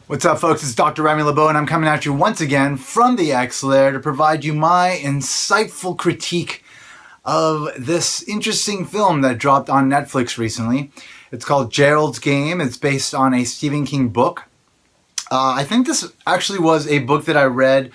What's up, folks? It's Dr. Remy LeBeau, and I'm coming at you once again from the X-Lair to provide you my insightful critique of this interesting film that dropped on Netflix recently. It's called Gerald's Game. It's based on a Stephen King book. I think this actually was a book that I read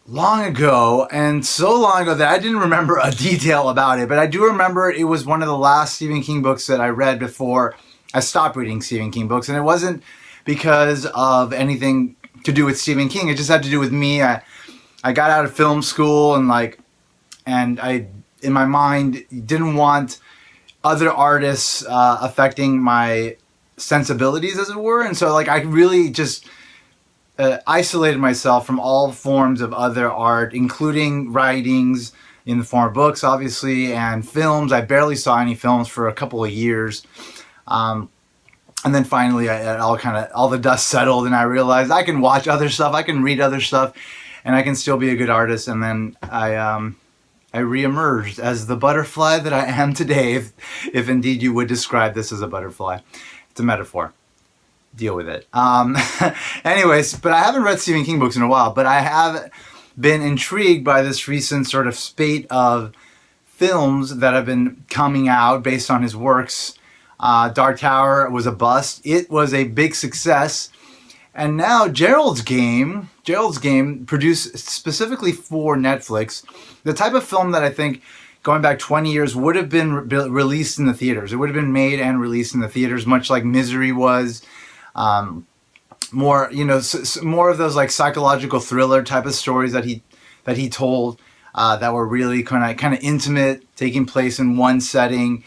long ago, and so long ago that I didn't remember a detail about it, but I do remember it was one of the last Stephen King books that I read before I stopped reading Stephen King books, and it wasn't because of anything to do with Stephen King. It just had to do with me. I got out of film school and I, in my mind, didn't want other artists affecting my sensibilities, as it were. And so I really just isolated myself from all forms of other art, including writings in the form of books, obviously, and films. I barely saw any films for a couple of years. And then finally, all the dust settled, and I realized I can watch other stuff, I can read other stuff, and I can still be a good artist. And then I reemerged as the butterfly that I am today, if indeed you would describe this as a butterfly. It's a metaphor. Deal with it. Anyways, but I haven't read Stephen King books in a while, but I have been intrigued by this recent sort of spate of films that have been coming out based on his works. Dark Tower was a bust. It was a big success. And now Gerald's Game, produced specifically for Netflix, the type of film that I think, going back 20 years, would have been released in the theaters. It would have been made and released in the theaters, much like Misery was. More of those psychological thriller type of stories that he told, that were really kind of intimate, taking place in one setting.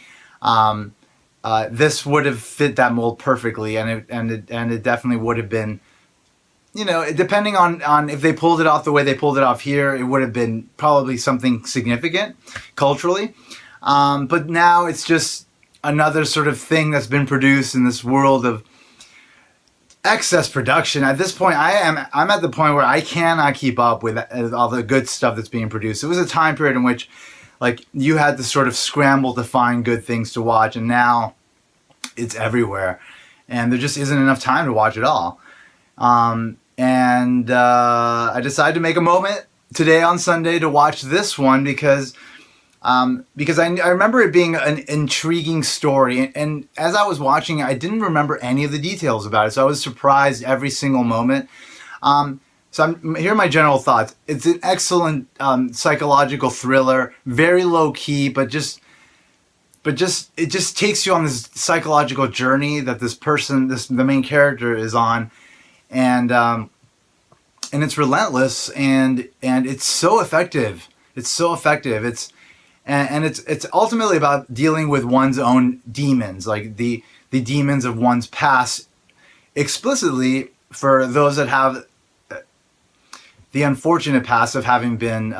This would have fit that mold perfectly, and it definitely would have been, depending on if they pulled it off the way they pulled it off here, it would have been probably something significant culturally. But now it's just another sort of thing that's been produced in this world of excess production. At this point, I'm at the point where I cannot keep up with all the good stuff that's being produced. It was a time period in which you had to sort of scramble to find good things to watch, and now it's everywhere, and there just isn't enough time to watch it all. I decided to make a moment today on Sunday to watch this one because I remember it being an intriguing story, and as I was watching it, I didn't remember any of the details about it, so I was surprised every single moment. So here are my general thoughts. It's an excellent psychological thriller, very low key, but it just takes you on this psychological journey that the main character is on, and it's relentless, and it's so effective. It's so effective. It's ultimately about dealing with one's own demons, like the demons of one's past, explicitly for those that have the unfortunate past of having been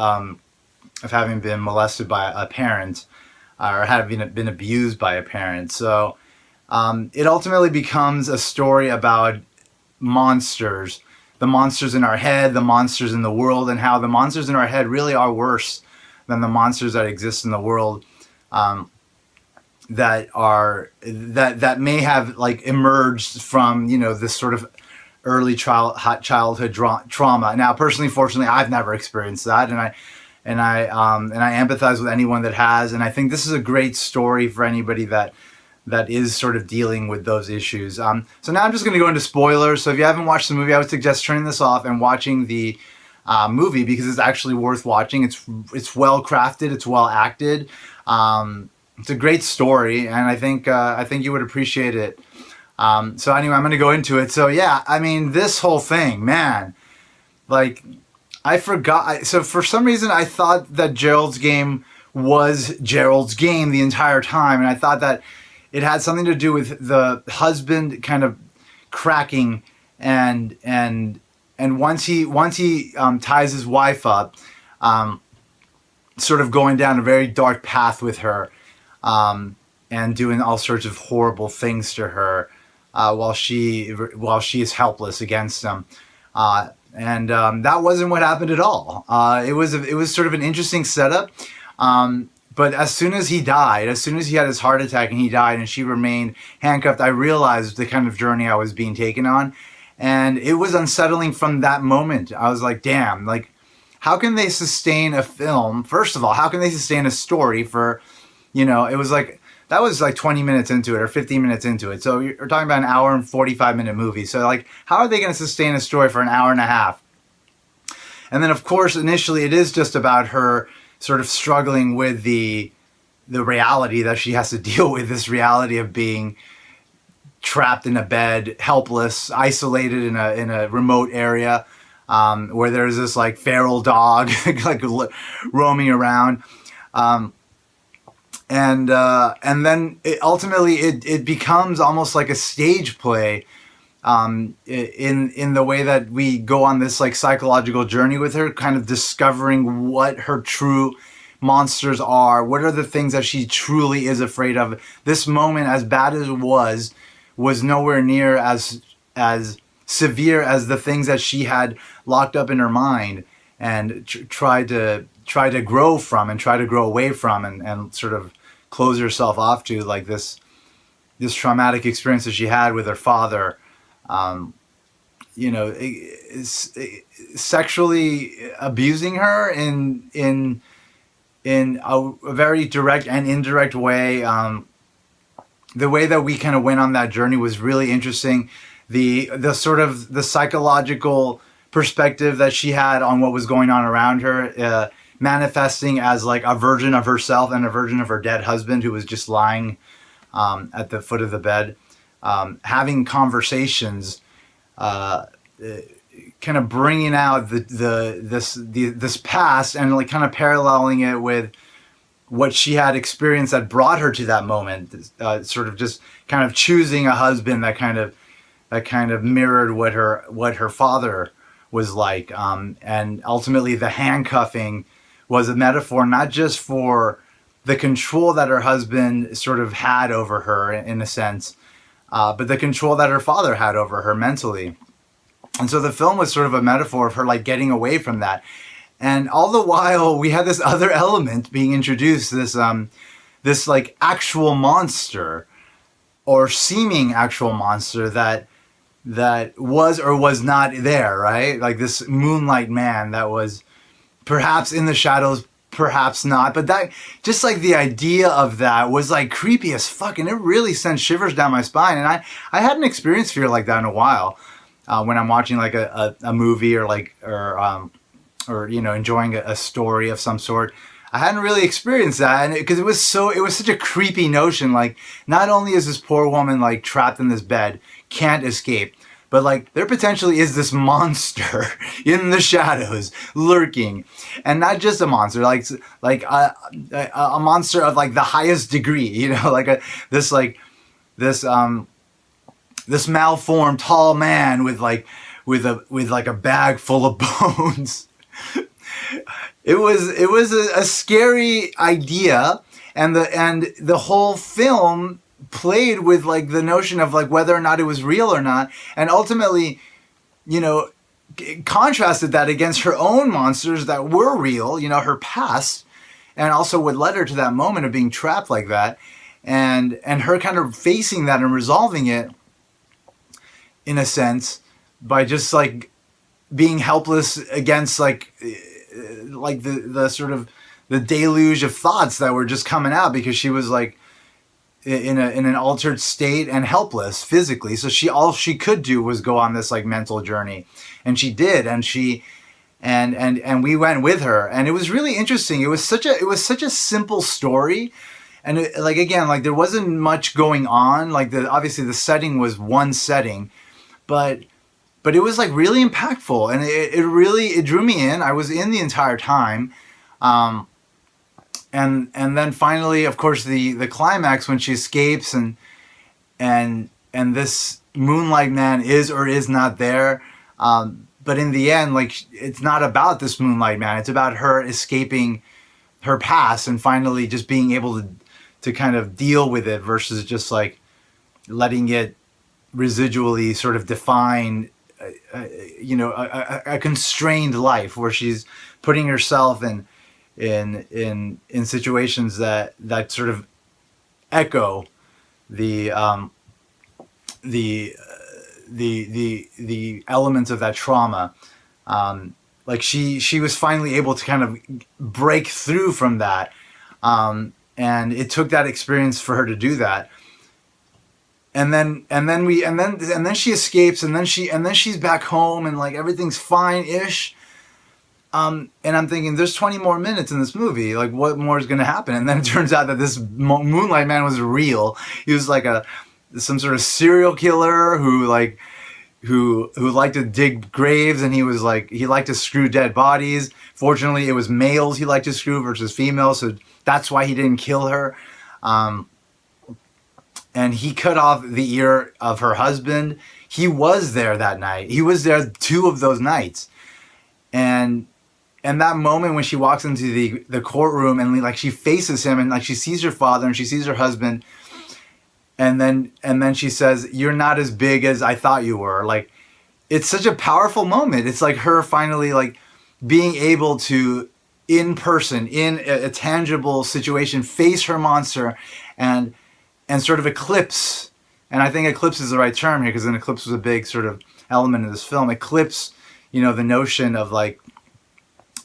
molested by a parent, or having been abused by a parent. So it ultimately becomes a story about monsters, the monsters in our head, the monsters in the world, and how the monsters in our head really are worse than the monsters that exist in the world, that may have emerged from this sort of early childhood trauma. Now, personally, fortunately, I've never experienced that, and I empathize with anyone that has. And I think this is a great story for anybody that is sort of dealing with those issues. So now I'm just going to go into spoilers. So if you haven't watched the movie, I would suggest turning this off and watching the movie, because it's actually worth watching. It's well crafted. It's well acted. It's a great story, and I think you would appreciate it. So anyway, I'm going to go into it. So yeah, I mean, this whole thing, man, I forgot. So for some reason, I thought that Gerald's Game was Gerald's Game the entire time, and I thought that it had something to do with the husband kind of cracking, and once he ties his wife up, sort of going down a very dark path with her, and doing all sorts of horrible things to her, while she is helpless against him. And that wasn't what happened at all. It was sort of an interesting setup. But as soon as he died, as soon as he had his heart attack and he died and she remained handcuffed, I realized the kind of journey I was being taken on. And it was unsettling from that moment. I was like, damn, like, how can they sustain a film? First of all, how can they sustain a story for, it was like, that was like 20 minutes into it or 15 minutes into it. So you're talking about an hour and 45-minute movie. So like, how are they going to sustain a story for an hour and a half? And then, of course, initially it is just about her sort of struggling with the reality that she has to deal with, this reality of being trapped in a bed, helpless, isolated in a remote area, where there's this like feral dog like roaming around, and then ultimately it becomes almost like a stage play, in the way that we go on this like psychological journey with her, kind of discovering what her true monsters are, what are the things that she truly is afraid of. This moment, as bad as it was nowhere near as severe as the things that she had locked up in her mind and tried to grow from and try to grow away from, and sort of close herself off to, like this traumatic experience that she had with her father, sexually abusing her in a very direct and indirect way. The way that we kind of went on that journey was really interesting. The sort of the psychological perspective that she had on what was going on around her, manifesting as like a version of herself and a version of her dead husband who was just lying at the foot of the bed, having conversations, kind of bringing out this past and like kind of paralleling it with what she had experienced that brought her to that moment, sort of just kind of choosing a husband that kind of mirrored what her father was like, and ultimately the handcuffing was a metaphor not just for the control that her husband sort of had over her in a sense, but the control that her father had over her mentally. And so the film was sort of a metaphor of her like getting away from that. And all the while we had this other element being introduced, this like actual monster or seeming actual monster that was or was not there, right? Like this moonlight man that was perhaps in the shadows, perhaps not. But that, just like the idea of that was like creepy as fuck. And it really sent shivers down my spine. And I hadn't experienced fear like that in a while, when I'm watching like a movie or enjoying a story of some sort. I hadn't really experienced that, and because it was such a creepy notion. Like, not only is this poor woman like trapped in this bed, can't escape, but like there potentially is this monster in the shadows lurking, and not just a monster, like a monster of like the highest degree. Like this malformed tall man with a bag full of bones. It was a scary idea, and the whole film played with like the notion of like whether or not it was real or not, and ultimately, contrasted that against her own monsters that were real, her past, and also what led her to that moment of being trapped like that, and her kind of facing that and resolving it in a sense by just like being helpless against like the sort of the deluge of thoughts that were just coming out, because she was like in an altered state and helpless physically. So all she could do was go on this like mental journey, and she did, and we went with her, and it was really interesting. It was such a simple story, and there wasn't much going on. Like obviously the setting was one setting, but it was like really impactful, and it drew me in. I was in the entire time. And then finally, of course, the climax when she escapes and this moonlight man is or is not there. But in the end, like, it's not about this moonlight man. It's about her escaping her past and finally just being able to kind of deal with it versus just like letting it residually sort of define a constrained life where she's putting herself in situations that sort of echo the the elements of that trauma. Like she was finally able to kind of break through from that, and it took that experience for her to do that. And then she escapes, and then she's back home, and like everything's fine-ish. And I'm thinking, there's 20 more minutes in this movie. Like, what more is going to happen? And then it turns out that this Moonlight Man was real. He was like some sort of serial killer who liked to dig graves, and he liked to screw dead bodies. Fortunately, it was males he liked to screw versus females, so that's why he didn't kill her. And he cut off the ear of her husband. He was there that night. He was there 2 of those nights. And that moment when she walks into the courtroom and like she faces him and like she sees her father and she sees her husband, and then she says, "You're not as big as I thought you were." Like, it's such a powerful moment. It's like her finally like being able to, in person, in a tangible situation, face her monster and sort of eclipse. And I think eclipse is the right term here, because an eclipse was a big sort of element in this film. Eclipse, the notion of like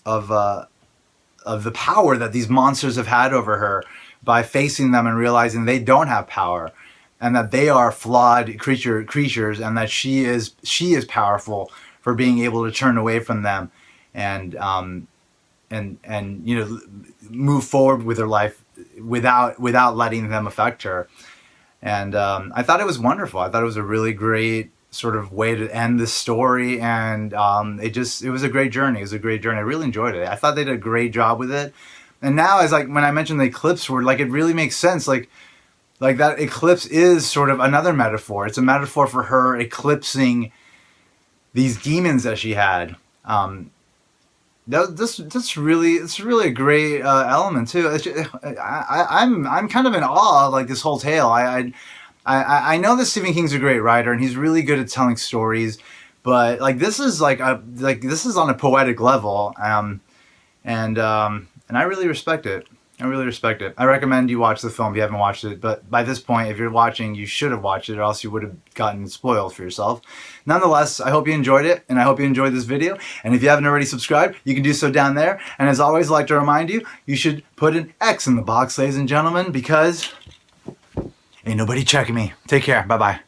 of the power that these monsters have had over her, by facing them and realizing they don't have power, and that they are flawed creatures, and that she is powerful for being able to turn away from them and move forward with her life without letting them affect her. And I thought it was wonderful. I thought it was a really great sort of way to end this story, and it was a great journey. It was a great journey. I really enjoyed it. I thought they did a great job with it. And now, as like when I mentioned the eclipse word, like it really makes sense. Like that eclipse is sort of another metaphor. It's a metaphor for her eclipsing these demons that she had. It's really a great element too. I'm kind of in awe of like this whole tale. I know that Stephen King's a great writer and he's really good at telling stories, but like this is this is on a poetic level, and I really respect it. I really respect it. I recommend you watch the film if you haven't watched it, but by this point, if you're watching, you should have watched it, or else you would have gotten spoiled for yourself. Nonetheless, I hope you enjoyed it, and I hope you enjoyed this video. And if you haven't already subscribed, you can do so down there. And as always, I'd like to remind you, you should put an X in the box, ladies and gentlemen, because ain't nobody checking me. Take care. Bye-bye.